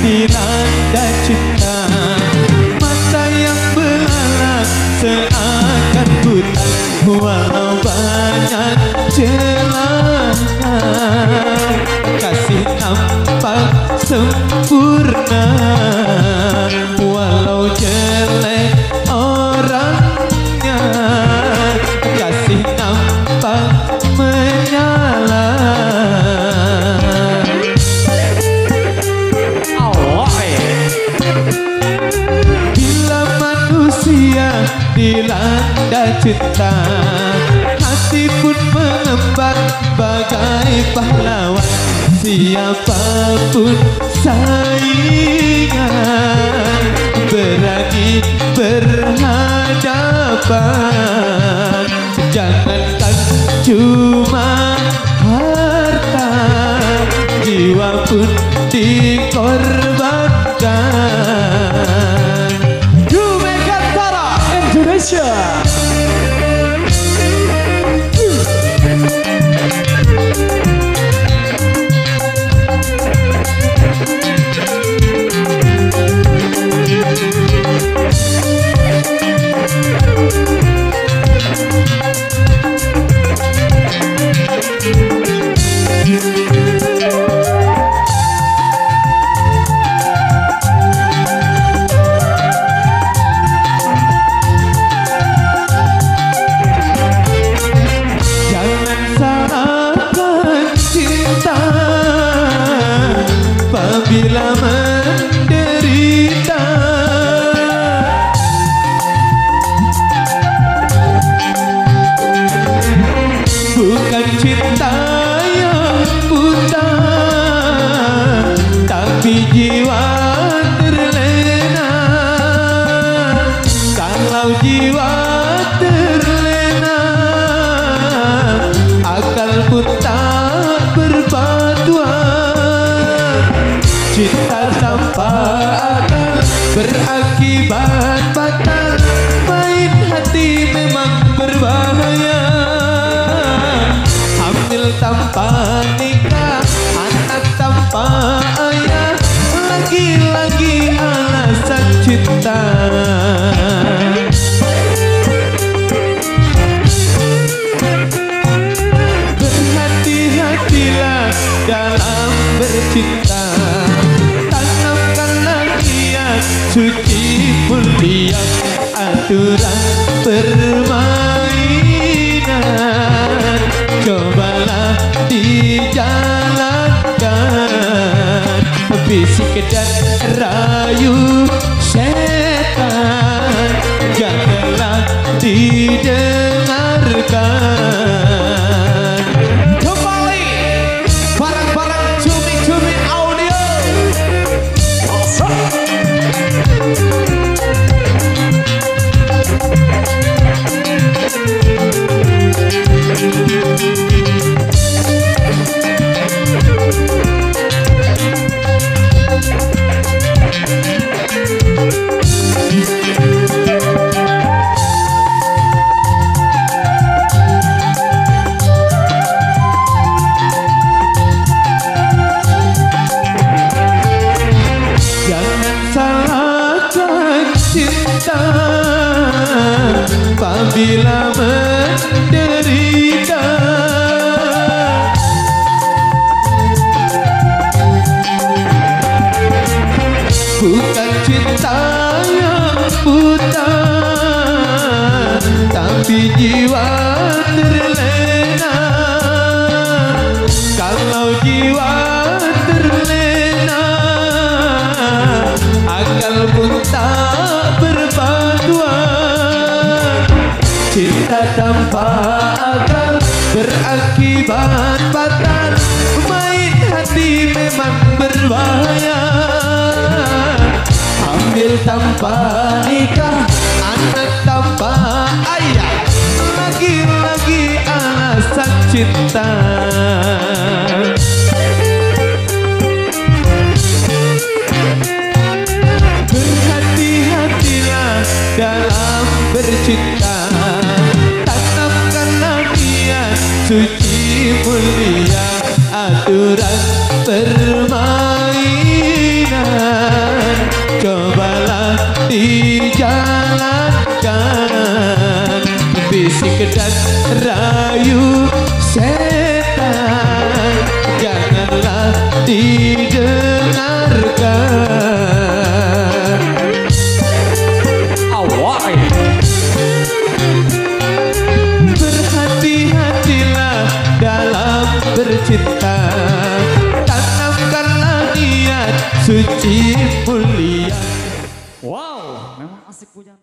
dilanda cinta. Mata yang belalak seakan buta, walau banyak celahnya. Kasih nampak sempurna, walau jelek orangnya. Kasih nampak menyala. Bila manusia dilanda cinta, hati pun mengembang bagai pahlawan. Siapapun saingan berani berhadapan. Jangankan cuma harta, jiwa pun dikorbankan. Nusantara Indonesia. Bila menderita, bukan cinta yang buta, tapi jiwa terlena. Kalau jiwa terlena, akal pun tak berpatuan. Cinta tanpa akal berakibat fatal. Main hati memang berbahaya. Hamil tanpa nikah, anak tanpa ayah, lagi-lagi alasan cinta. Berhati-hatilah dalam bercinta. Suci mulia aturan permainan, cobalah dijalankan. Bisik dan rayu setan, janganlah didengarkan. Kembali barang-barang cumi-cumi audio. Apabila menderita, bukan cinta yang buta, tapi jiwa terlena. Kalau jiwa terlena, akal pun tak berpatuan. Cinta tanpa akal berakibat fatal. Main hati memang berbahaya. Hamil tanpa nikah, anak tanpa ayah, lagi-lagi alasan cinta. Berhati-hatilah dalam bercinta. Suci mulia aturan permainan. dengarkan. Awak Berhati-hatilah dalam bercinta, tanamkanlah niat suci mulia. wow, memang asik punya